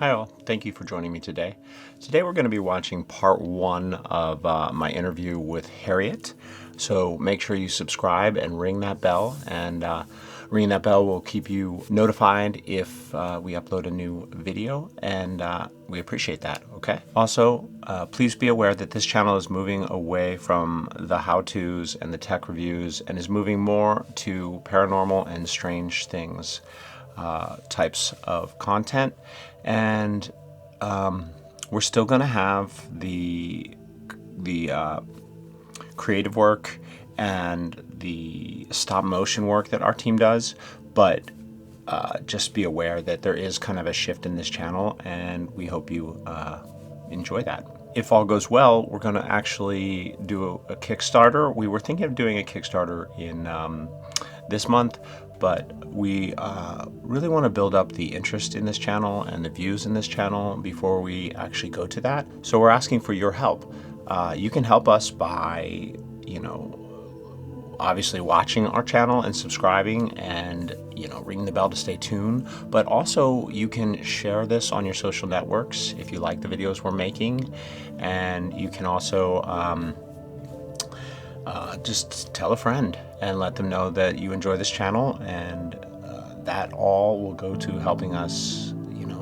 Hi all, thank you for joining me today. Today we're going to be watching part one of my interview with Harriet. So make sure you subscribe and ring that bell, and ringing that bell will keep you notified if we upload a new video, and we appreciate that, okay? Also, please be aware that this channel is moving away from the how-tos and the tech reviews and is moving more to paranormal and strange things types of content, and we're still going to have the creative work and the stop motion work that our team does, but just be aware that there is kind of a shift in this channel, and we hope you enjoy that. If all goes well, we're going to actually do a Kickstarter. We were thinking of doing a Kickstarter in this month, but we really want to build up the interest in this channel and the views in this channel before we actually go to that. So we're asking for your help. You can help us by, obviously watching our channel and subscribing and, ringing the bell to stay tuned. But also you can share this on your social networks if you like the videos we're making. And you can also just tell a friend and let them know that you enjoy this channel, and that all will go to helping us,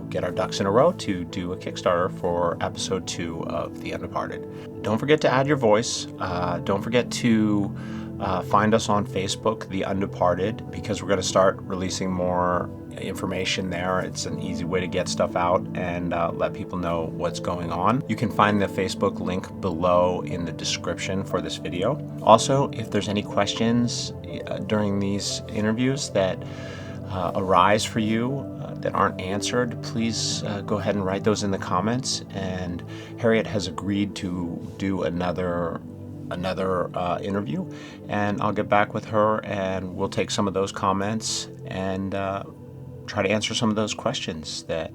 get our ducks in a row to do a Kickstarter for episode 2 of The Undeparted. Don't forget to add your voice. Don't forget to find us on Facebook, The Undeparted, because we're going to start releasing more information there. It's an easy way to get stuff out and let people know what's going on. You can find the Facebook link below in the description for this video. Also, if there's any questions during these interviews that arise for you that aren't answered, please go ahead and write those in the comments. And Harriet has agreed to do another interview, and I'll get back with her and we'll take some of those comments and try to answer some of those questions that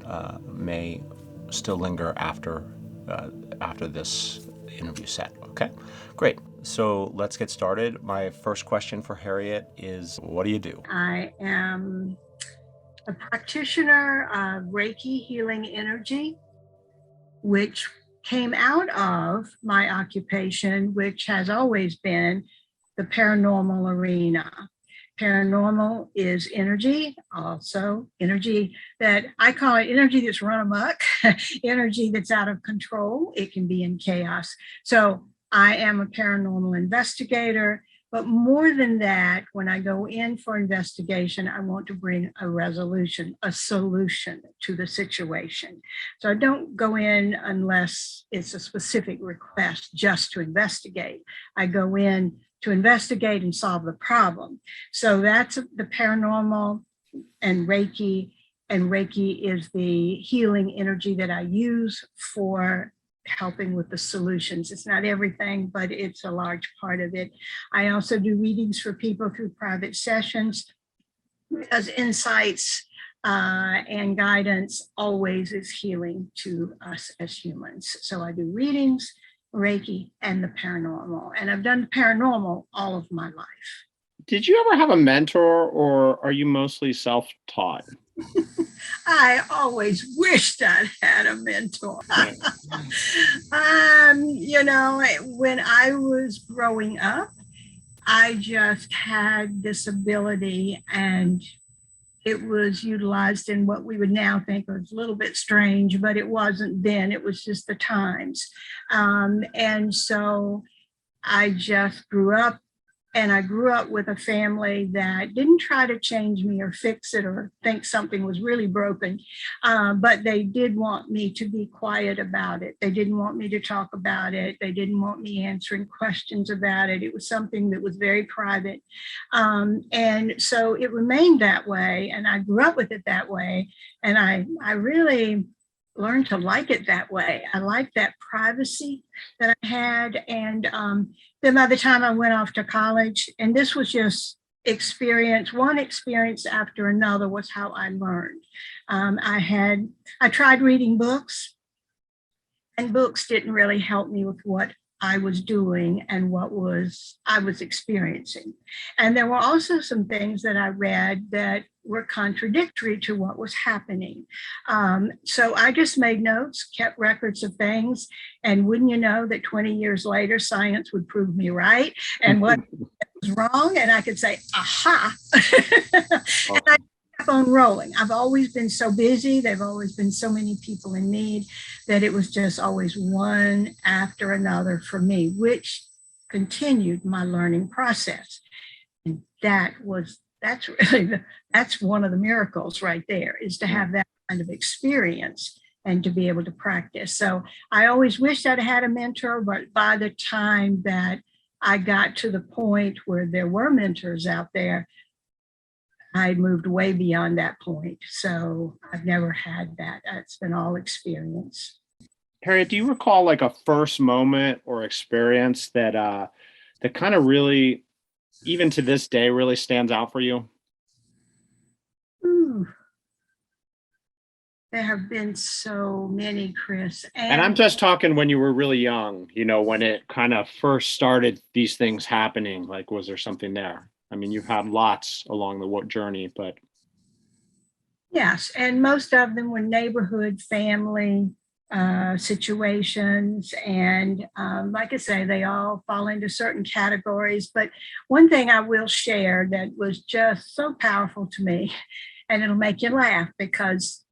may still linger after this interview set. Okay, great. So let's get started. My first question for Harriet is, what do you do? I am a practitioner of Reiki healing energy, which came out of my occupation, which has always been the paranormal arena. Paranormal is energy, also energy that I call it energy that's run amok, energy that's out of control. It can be in chaos. So I am a paranormal investigator, but more than that, when I go in for investigation, I want to bring a resolution, a solution to the situation. So I don't go in unless it's a specific request just to investigate. I go in to investigate and solve the problem. So that's the paranormal and Reiki is the healing energy that I use for helping with the solutions. It's not everything, but it's a large part of it. I also do readings for people through private sessions, because insights and guidance always is healing to us as humans. So I do readings, Reiki, and the paranormal. And I've done the paranormal all of my life. Did you ever have a mentor, or are you mostly self-taught? I always wished I'd had a mentor. When I was growing up, I just had this ability, and it was utilized in what we would now think was a little bit strange, but it wasn't then. It was just the times. And so I just grew up. And I grew up with a family that didn't try to change me or fix it or think something was really broken, but they did want me to be quiet about it. They didn't want me to talk about it. They didn't want me answering questions about it. It was something that was very private. And so it remained that way. And I grew up with it that way. And I really learned to like it that way. I liked that privacy that I had. And then by the time I went off to college, and this was just one experience after another was how I learned. I tried reading books, and books didn't really help me with what I was doing and I was experiencing. And there were also some things that I read that were contradictory to what was happening. So I just made notes, kept records of things, and wouldn't you know that 20 years later, science would prove me right, and what was wrong, and I could say, aha. And I kept on rolling. I've always been so busy. There've always been so many people in need that it was just always one after another for me, which continued my learning process. And that's really that's one of the miracles right there, is to have that kind of experience and to be able to practice. So I always wished I'd had a mentor, but by the time that I got to the point where there were mentors out there, I moved way beyond that point. So I've never had that. It's been all experience. Harriet, do you recall like a first moment or experience that that kind of really, even to this day, really stands out for you? Ooh, there have been so many, Chris. And I'm just talking when you were really young, you know, when it kind of first started, these things happening. Like, was there something there? I mean, you've had lots along the journey, but. Yes, and most of them were neighborhood, family situations. And like I say, they all fall into certain categories. But one thing I will share that was just so powerful to me, and it'll make you laugh because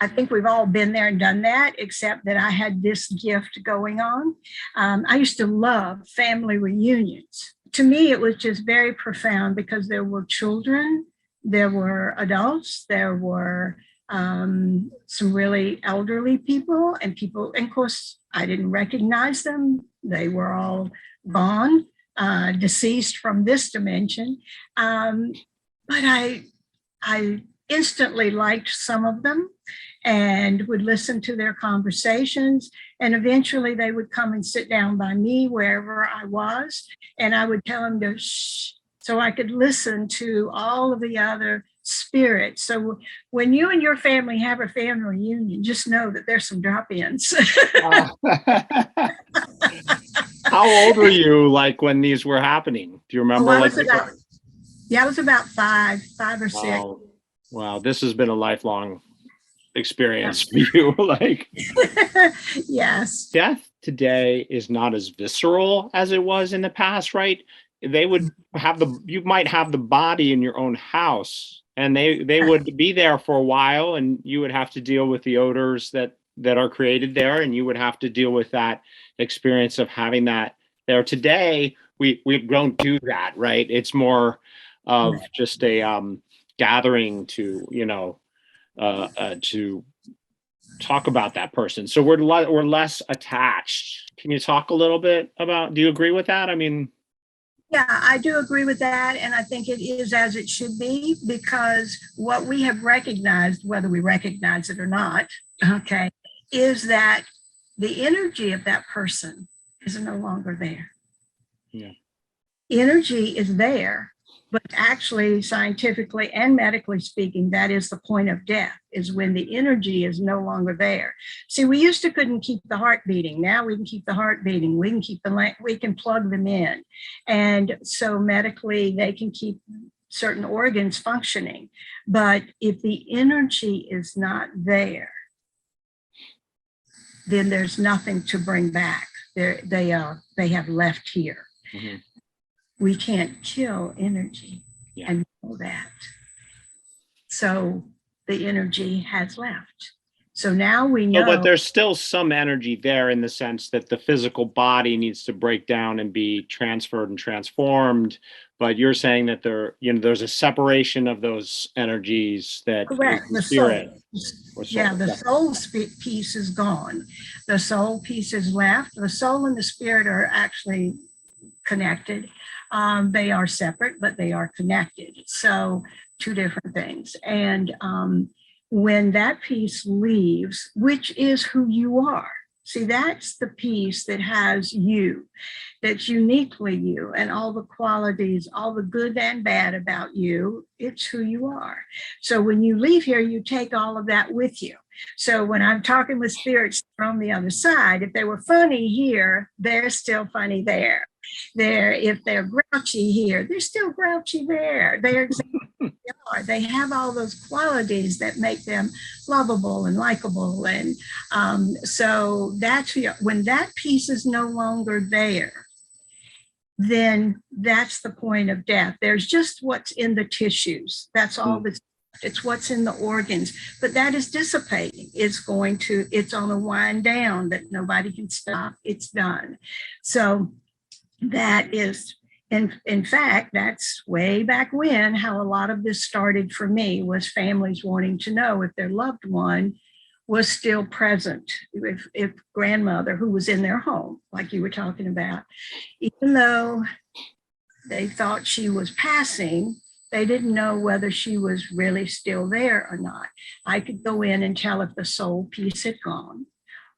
I think we've all been there and done that, except that I had this gift going on. I used to love family reunions. To me, it was just very profound because there were children, there were adults, there were some really elderly people, and of course, I didn't recognize them. They were all gone, deceased from this dimension. But I instantly liked some of them and would listen to their conversations. And eventually they would come and sit down by me wherever I was. And I would tell them to shh, so I could listen to all of the other spirits. So when you and your family have a family reunion, just know that there's some drop-ins. How old were you like when these were happening? Do you remember? I was about five or six. Wow. Wow, this has been a lifelong experience for you. Like, yes. Death today is not as visceral as it was in the past, right? You might have the body in your own house, and they would be there for a while, and you would have to deal with the odors that are created there, and you would have to deal with that experience of having that there. Today, we don't do that, right? It's more of just a gathering to, to talk about that person. So we're less attached. Can you talk a little bit about, do you agree with that? I mean, yeah, I do agree with that. And I think it is as it should be, because what we have recognized, whether we recognize it or not, okay, is that the energy of that person is no longer there. Yeah. Energy is there, but actually, scientifically and medically speaking, that is the point of death, is when the energy is no longer there. See, we used to couldn't keep the heart beating. Now we can keep the heart beating. We can plug them in. And so medically, they can keep certain organs functioning. But if the energy is not there, then there's nothing to bring back. They have left here. Mm-hmm. We can't kill energy, and know that. So the energy has left. So now we know. But there's still some energy there, in the sense that the physical body needs to break down and be transferred and transformed. But you're saying that there's a separation of those energies that. Correct. The spirit. Soul. Yeah, the soul piece is gone. The soul piece is left. The soul and the spirit are actually connected. They are separate, but they are connected. So two different things. And when that piece leaves, which is who you are, see, that's the piece that has you, that's uniquely you, and all the qualities, all the good and bad about you, it's who you are. So when you leave here, you take all of that with you. So when I'm talking with spirits from the other side, if they were funny here, they're still funny there. If they're grouchy here, they're still grouchy there. They're exactly are. They have all those qualities that make them lovable and likable. And so that's when that piece is no longer there, then that's the point of death. There's just what's in the tissues. That's all that's, it's what's in the organs, but that is dissipating. It's on a wind down that nobody can stop. It's done. So that is, in fact, that's way back when how a lot of this started for me, was families wanting to know if their loved one was still present. If grandmother, who was in their home, like you were talking about, even though they thought she was passing, they didn't know whether she was really still there or not. I could go in and tell if the soul piece had gone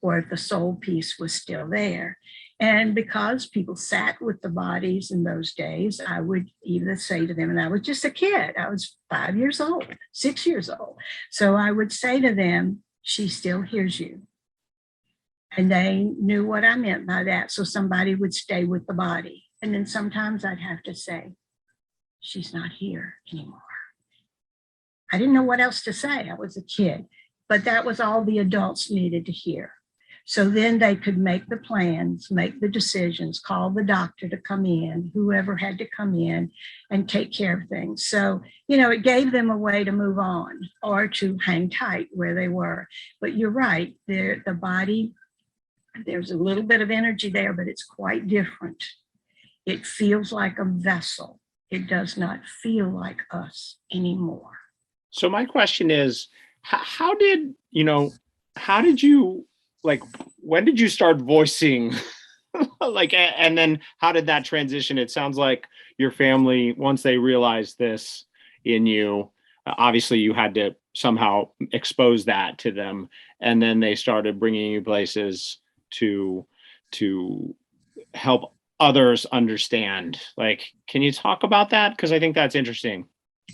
or if the soul piece was still there. And because people sat with the bodies in those days, I would either say to them, and I was just a kid, I was 5 years old, 6 years old. So I would say to them, she still hears you. And they knew what I meant by that. So somebody would stay with the body. And then sometimes I'd have to say, she's not here anymore. I didn't know what else to say. I was a kid, but that was all the adults needed to hear. So then they could make the plans, make the decisions, call the doctor to come in, whoever had to come in and take care of things. So, it gave them a way to move on or to hang tight where they were. But you're right, the body, there's a little bit of energy there, but it's quite different. It feels like a vessel. It does not feel like us anymore. So my question is, how did you, like, when did you start voicing and then how did that transition? It sounds like your family, once they realized this in you, obviously you had to somehow expose that to them, and then they started bringing you places to help others understand. Like, can you talk about that? Because I think that's interesting.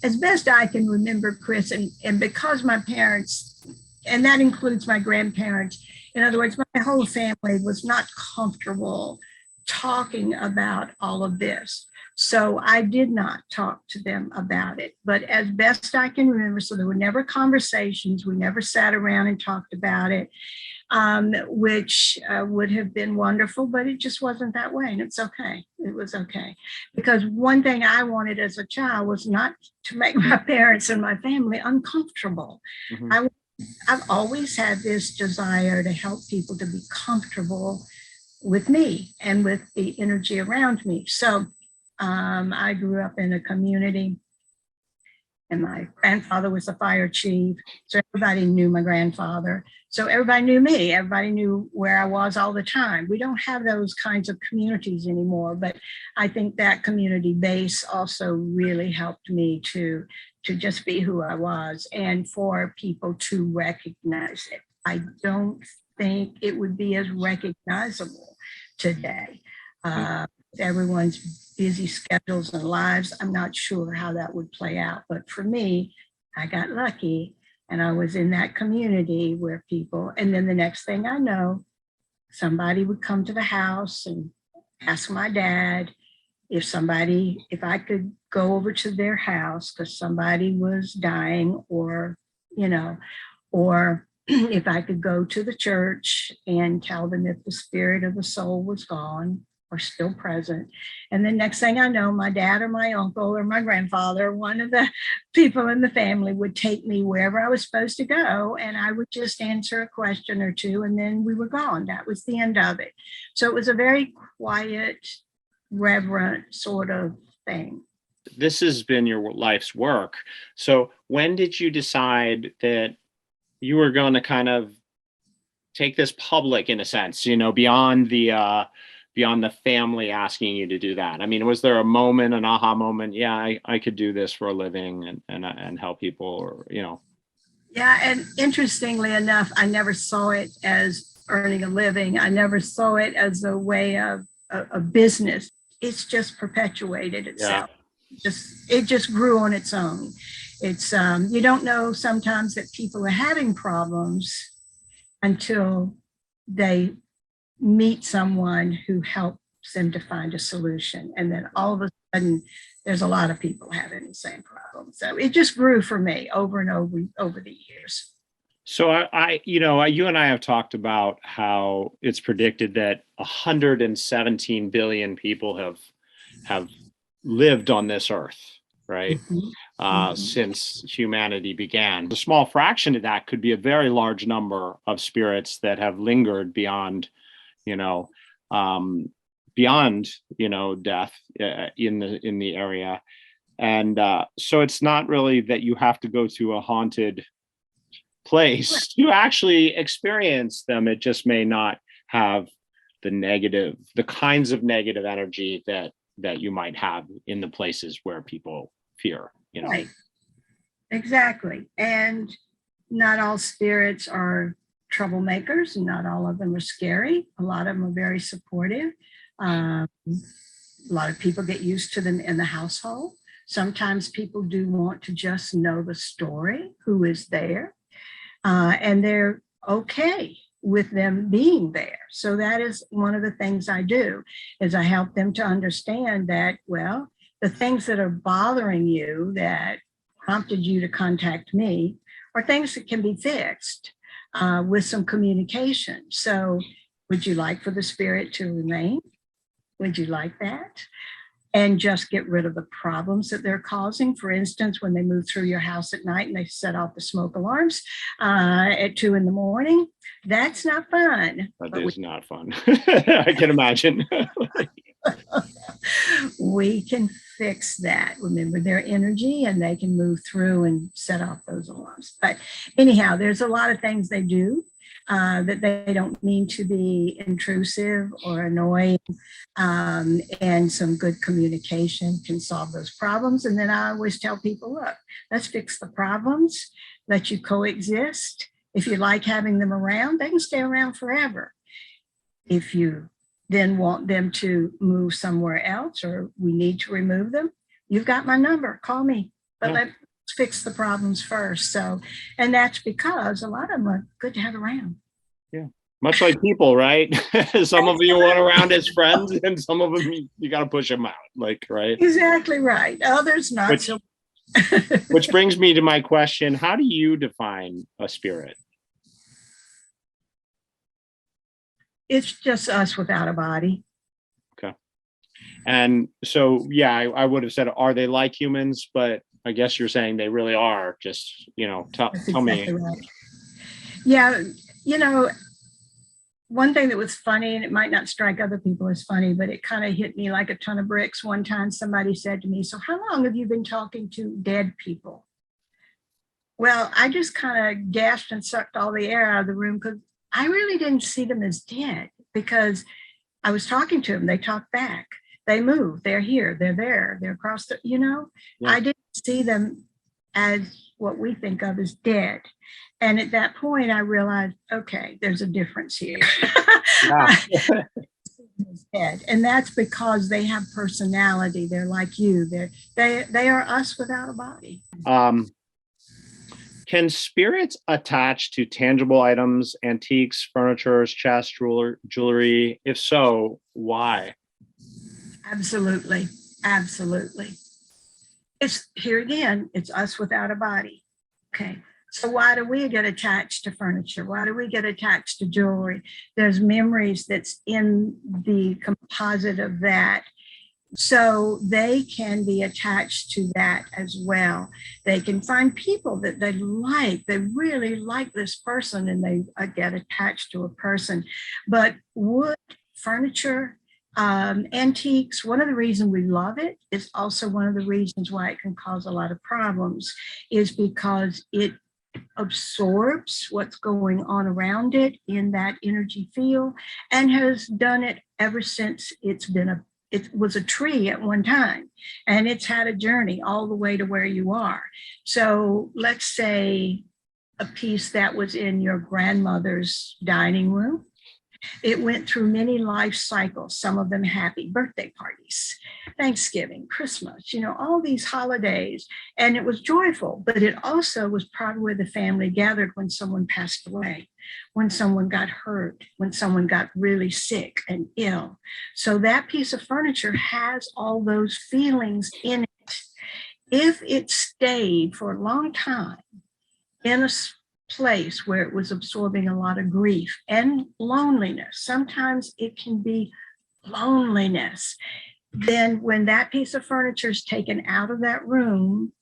As best I can remember, Chris, and because my parents, and that includes my grandparents, in other words, my whole family was not comfortable talking about all of this. So I did not talk to them about it. But as best I can remember, so there were never conversations. We never sat around and talked about it, which would have been wonderful, but it just wasn't that way. And it's okay. It was okay. Because one thing I wanted as a child was not to make my parents and my family uncomfortable. Mm-hmm. I've always had this desire to help people to be comfortable with me and with the energy around me. So I grew up in a community, and my grandfather was a fire chief. So everybody knew my grandfather. So everybody knew me. Everybody knew where I was all the time. We don't have those kinds of communities anymore, but I think that community base also really helped me to just be who I was and for people to recognize it. I don't think it would be as recognizable today. Everyone's busy schedules and lives. I'm not sure how that would play out, but for me, I got lucky and I was in that community where people, and then the next thing I know, somebody would come to the house and ask my dad if I could go over to their house because somebody was dying, or if I could go to the church and tell them if the spirit of the soul was gone or still present. And then next thing I know, my dad or my uncle or my grandfather, one of the people in the family would take me wherever I was supposed to go. And I would just answer a question or two, and then we were gone. That was the end of it. So it was a very quiet, reverent sort of thing. This has been your life's work. So when did you decide that you were going to kind of take this public, in a sense, beyond the family asking you to do that? I mean, was there a moment, an aha moment? Yeah, I could do this for a living and help people, or, Yeah. And interestingly enough, I never saw it as earning a living. I never saw it as a way of a business. It's just perpetuated itself. Yeah. It just grew on its own. It's you don't know sometimes that people are having problems until they meet someone who helped them to find a solution. And then all of a sudden, there's a lot of people having the same problem. So it just grew for me over and over the years. So you and I have talked about how it's predicted that 117 billion people have lived on this earth, right? Since humanity began. A small fraction of that could be a very large number of spirits that have lingered beyond death in the area. And so it's not really that you have to go to a haunted place to actually experience them. It just may not have the kinds of negative energy that you might have in the places where people fear, Right. Exactly. And not all spirits are troublemakers, and not all of them are scary. A lot of them are very supportive. A lot of people get used to them in the household. Sometimes people do want to just know the story, who is there, and they're okay with them being there. So that is one of the things I do, is I help them to understand that, well, the things that are bothering you that prompted you to contact me are things that can be fixed with some communication. So would you like for the spirit to remain? Would you like that? And just get rid of the problems that they're causing. For instance, when they move through your house at night and they set off the smoke alarms at 2 a.m, that's not fun. That is not fun. I can imagine. We can fix that. Remember their energy, and they can move through and set off those alarms. But anyhow, there's a lot of things they do that they don't mean to be intrusive or annoying, and some good communication can solve those problems. And then I always tell people, look, let's fix the problems, let you coexist. If you like having them around, they can stay around forever. If you then want them to move somewhere else, or we need to remove them, you've got my number, call me. But let's fix the problems first. So, and that's because a lot of them are good to have around. Yeah. Much like people, right? Some of you want around as friends, and some of them you got to push them out, right? Exactly right. Others not. Which brings me to my question. How do you define a spirit? It's just us without a body. Okay. And so, yeah, I would have said, are they like humans? But I guess you're saying they really are. Just, tell me. Right. Yeah. One thing that was funny, and it might not strike other people as funny, but it kind of hit me like a ton of bricks. One time somebody said to me, so how long have you been talking to dead people? Well, I just kind of gasped and sucked all the air out of the room, because I really didn't see them as dead, because I was talking to them. They talk back. They move. They're here. They're there. They're across the, Yeah. I didn't see them as what we think of as dead. And at that point, I realized, okay, there's a difference here. And that's because they have personality. They're like you. They are us without a body. Can spirits attach to tangible items, antiques, furniture, chests, jewelry? If so, why? Absolutely. Absolutely. It's here again, it's us without a body. Okay. So why do we get attached to furniture? Why do we get attached to jewelry? There's memories that's in the composite of that. So they can be attached to that as well. They can find people that they like. They really like this person, and they get attached to a person. But wood, furniture, antiques, one of the reasons we love it is also one of the reasons why it can cause a lot of problems, is because it absorbs what's going on around it in that energy field, and has done it ever since it was a tree at one time, and it's had a journey all the way to where you are. So let's say a piece that was in your grandmother's dining room, It went through many life cycles, some of them happy birthday parties, Thanksgiving, Christmas, all these holidays. And it was joyful, but it also was probably where the family gathered when someone passed away, when someone got hurt, when someone got really sick and ill. So that piece of furniture has all those feelings in it. If it stayed for a long time in a place where it was absorbing a lot of grief and loneliness, sometimes it can be loneliness, then when that piece of furniture is taken out of that room,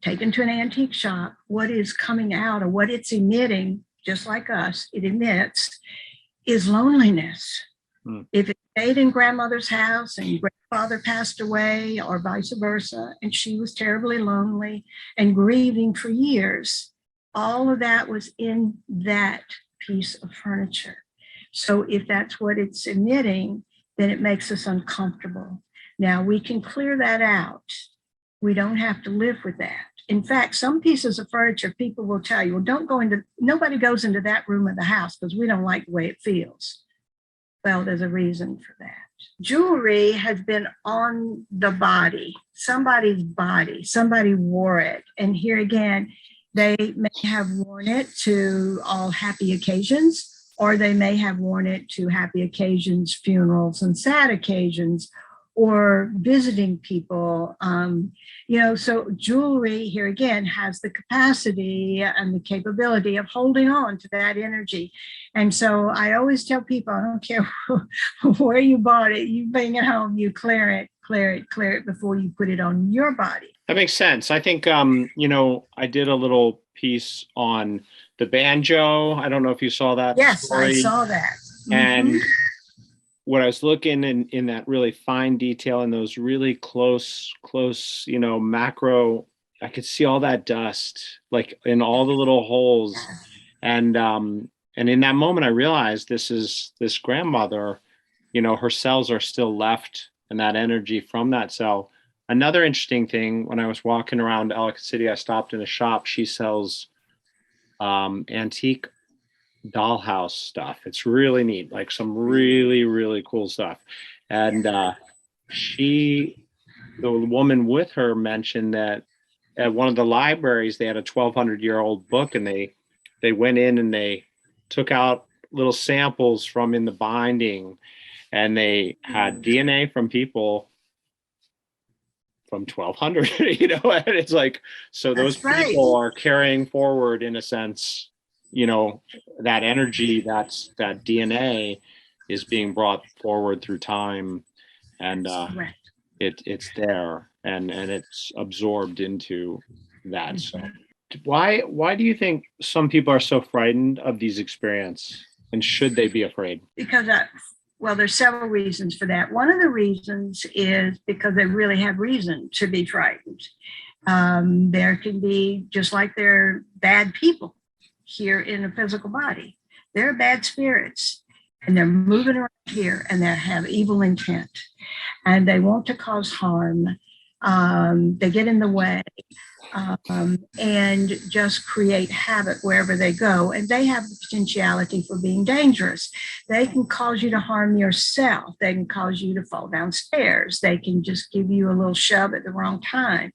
taken to an antique shop, what is coming out or what it's emitting, just like us, it emits, is loneliness. If it stayed in grandmother's house and grandfather passed away or vice versa, and she was terribly lonely and grieving for years, all of that was in that piece of furniture. So if that's what it's emitting, then it makes us uncomfortable. Now we can clear that out. We don't have to live with that. In fact, some pieces of furniture, people will tell you, well, nobody goes into that room of the house because we don't like the way it feels. Well, there's a reason for that. Jewelry has been on the body, somebody's body, somebody wore it. And here again, they may have worn it to all happy occasions, or they may have worn it to happy occasions, funerals, and sad occasions, or visiting people. So jewelry, here again, has the capacity and the capability of holding on to that energy. And so I always tell people, I don't care where you bought it, you bring it home, you clear it before you put it on your body. That makes sense. I think, I did a little piece on the banjo. I don't know if you saw that. Yes, story. I saw that. And when I was looking in that really fine detail and those really close, macro, I could see all that dust, like in all the little holes. And in that moment, I realized this grandmother, her cells are still left, and that energy from that cell. Another interesting thing, when I was walking around Ellicott City, I stopped in a shop. She sells antique dollhouse stuff. It's really neat, like some really, really cool stuff. And the woman with her mentioned that at one of the libraries, they had a 1,200-year-old book, and they went in and they took out little samples from in the binding, and they had DNA from people from 1200, and it's like, so those people are carrying forward, in a sense, that energy, that DNA is being brought forward through time, and it's there, and it's absorbed into that. So why do you think some people are so frightened of these experiences, and should they be afraid? Because there's several reasons for that. One of the reasons is because they really have reason to be frightened. There can be, just like they're bad people here in a physical body, they're bad spirits, and they're moving around here, and they have evil intent, and they want to cause harm. They get in the way, and just create havoc wherever they go. And they have the potentiality for being dangerous. They can cause you to harm yourself. They can cause you to fall downstairs. They can just give you a little shove at the wrong time.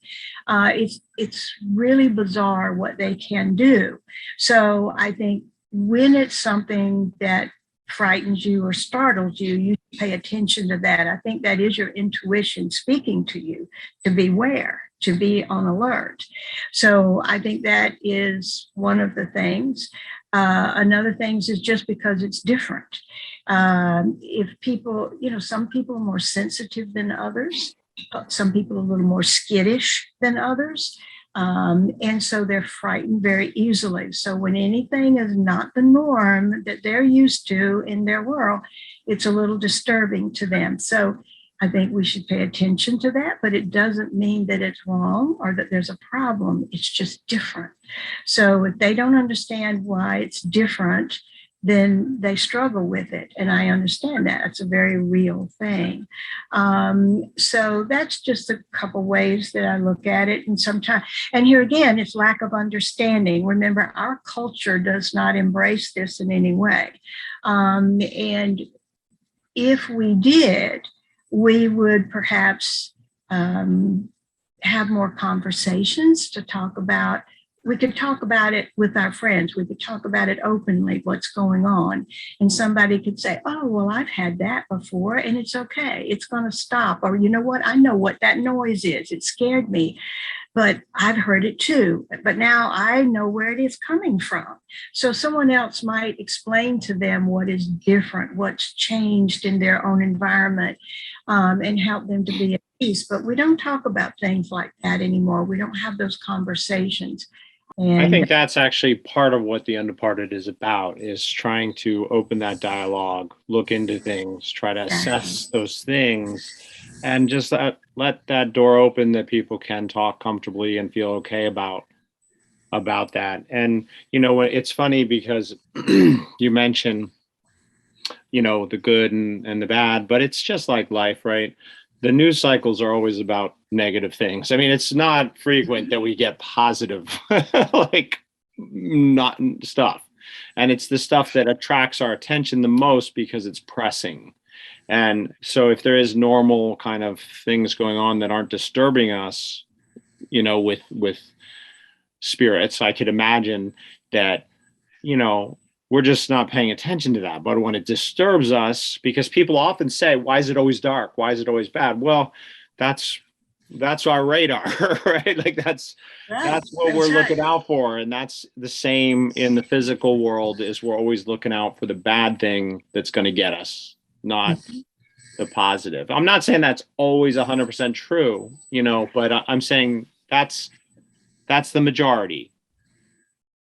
It's really bizarre what they can do. So I think when it's something that frightens you or startles you, you pay attention to that. I think that is your intuition speaking to you to beware, to be on alert. So I think that is one of the things. Another thing is just because it's different. If people, some people are more sensitive than others. Some people are a little more skittish than others. And so they're frightened very easily. So when anything is not the norm that they're used to in their world, it's a little disturbing to them. So I think we should pay attention to that, but it doesn't mean that it's wrong or that there's a problem. It's just different. So if they don't understand why it's different, then they struggle with it. And I understand that. It's a very real thing. So that's just a couple ways that I look at it. And sometimes, and here again, it's lack of understanding. Remember, our culture does not embrace this in any way. And if we did, we would perhaps have more conversations to talk about. We could talk about it with our friends. We could talk about it openly, what's going on. And somebody could say, oh, well, I've had that before and it's okay. It's going to stop. Or, you know what? I know what that noise is. It scared me, but I've heard it too. But now I know where it is coming from. So someone else might explain to them what is different, what's changed in their own environment, and help them to be at peace. But we don't talk about things like that anymore. We don't have those conversations. I think that's actually part of what the Undeparted is about, is trying to open that dialogue, look into things, try to assess those things, and just let that door open that people can talk comfortably and feel okay about that. And, you know, it's funny because you mentioned, you know, the good and the bad, but it's just like life, right? The news cycles are always about negative things. I mean, it's not frequent that we get positive, like not stuff. And it's the stuff that attracts our attention the most because it's pressing. And so if there is normal kind of things going on that aren't disturbing us, you know, with spirits, I could imagine that, you know, we're just not paying attention to that. But when it disturbs us, because people often say, why is it always dark? Why is it always bad? Well, that's our radar, right? Like that's what we're looking out for. And that's the same in the physical world, is we're always looking out for the bad thing that's going to get us, not the positive. I'm not saying that's always 100% true, you know, but I'm saying that's the majority.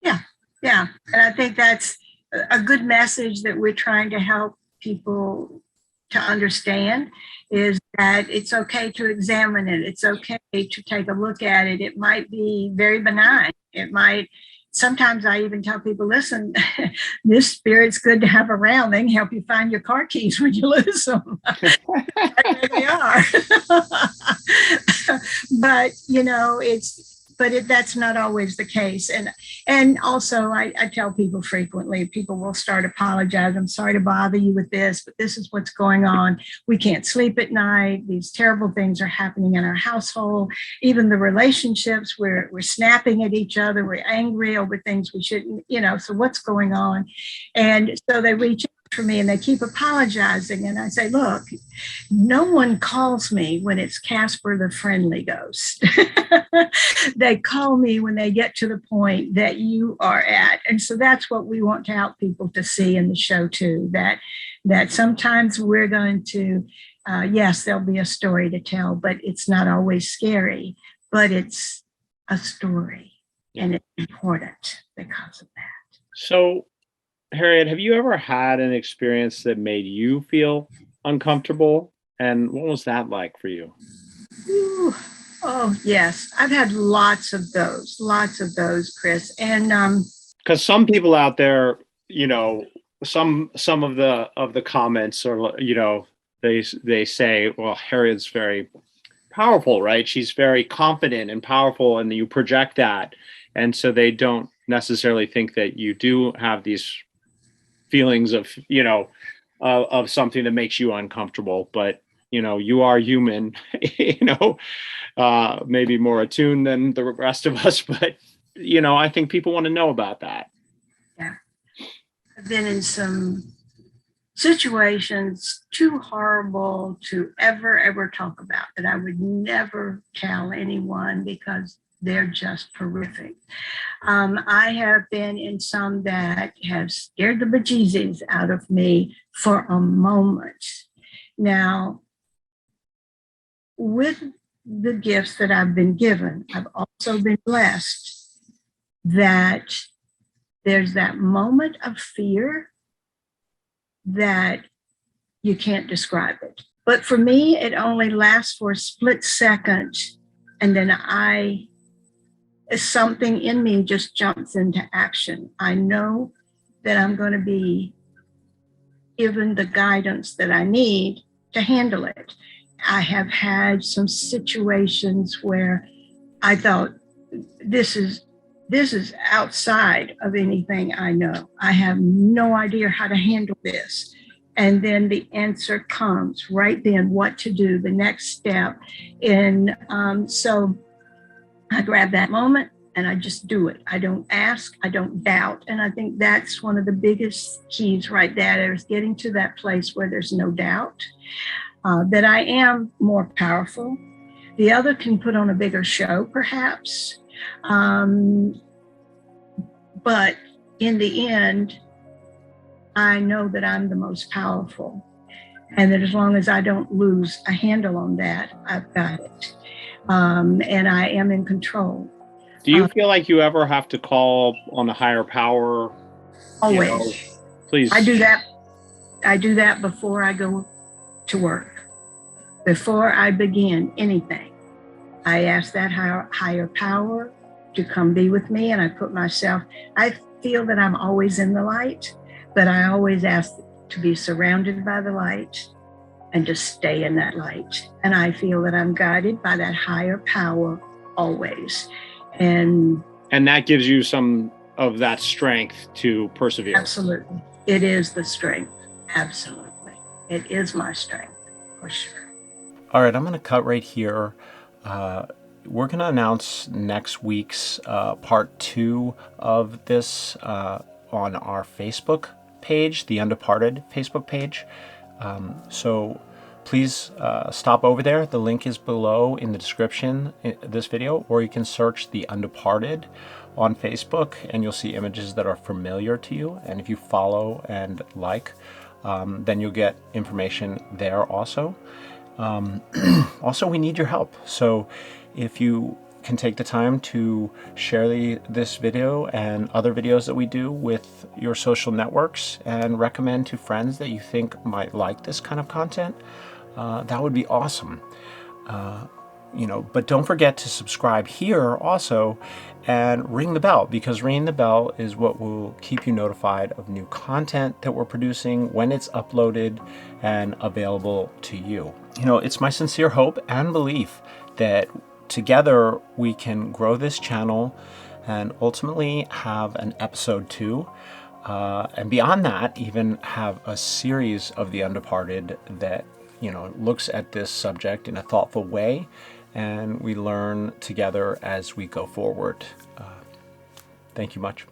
Yeah. And I think that's a good message that we're trying to help people to understand, is that it's okay to examine it. It's okay to take a look at it. It might be very benign. Sometimes I even tell people, listen, this spirit's good to have around. They can help you find your car keys when you lose them. There they are. But, you know, that's not always the case. And also I tell people frequently, people will start apologizing. I'm sorry to bother you with this, but this is what's going on. We can't sleep at night. These terrible things are happening in our household. Even the relationships, we're snapping at each other. We're angry over things we shouldn't, you know, so what's going on? And so they reach out for me and they keep apologizing. And I say, look, no one calls me when it's Casper the Friendly Ghost. They call me when they get to the point that you are at. And so that's what we want to help people to see in the show too, that sometimes we're going to, yes, there'll be a story to tell, but it's not always scary, but it's a story and it's important because of that. So, Harriet, have you ever had an experience that made you feel uncomfortable? And what was that like for you? Ooh. Oh, yes. I've had lots of those, Chris. And because some people out there, you know, some of the comments are, you know, they say, well, Harriet's very powerful, right? She's very confident and powerful, and you project that. And so they don't necessarily think that you do have these feelings of, you know, of something that makes you uncomfortable. But, you know, you are human, you know, maybe more attuned than the rest of us. But, you know, I think people want to know about that. Yeah. I've been in some situations too horrible to ever talk about, that I would never tell anyone because they're just horrific. I have been in some that have scared the bejesus out of me for a moment. Now, with the gifts that I've been given, I've also been blessed that there's that moment of fear that you can't describe it. But for me, it only lasts for a split second, and then something in me just jumps into action. I know that I'm going to be given the guidance that I need to handle it. I have had some situations where I thought, this is outside of anything I know. I have no idea how to handle this. And then the answer comes right then, what to do, the next step. And so I grab that moment and I just do it. I don't ask, I don't doubt. And I think that's one of the biggest keys right there, is getting to that place where there's no doubt that I am more powerful. The other can put on a bigger show, perhaps. But in the end, I know that I'm the most powerful. And that as long as I don't lose a handle on that, I've got it. And I am in control. Do you feel like you ever have to call on a higher power? Always. You know, please. I do that before I go to work. Before I begin anything, I ask that higher power to come be with me, and I feel that I'm always in the light, but I always ask to be surrounded by the light and just stay in that light. And I feel that I'm guided by that higher power always. And that gives you some of that strength to persevere. Absolutely. It is the strength. Absolutely. It is my strength, for sure. All right, I'm going to cut right here. We're going to announce next week's part 2 of this on our Facebook page, the Undeparted Facebook page. So please stop over there. The link is below in the description of this video, or you can search the Undeparted on Facebook and you'll see images that are familiar to you. And if you follow and like, then you'll get information there also. Also, we need your help. So if you can take the time to share this video and other videos that we do with your social networks and recommend to friends that you think might like this kind of content, that would be awesome. But don't forget to subscribe here also and ring the bell, because ringing the bell is what will keep you notified of new content that we're producing when it's uploaded and available to you. It's my sincere hope and belief that together we can grow this channel and ultimately have an episode 2. And beyond that, even have a series of The Undeparted that, looks at this subject in a thoughtful way, and we learn together as we go forward. Thank you much.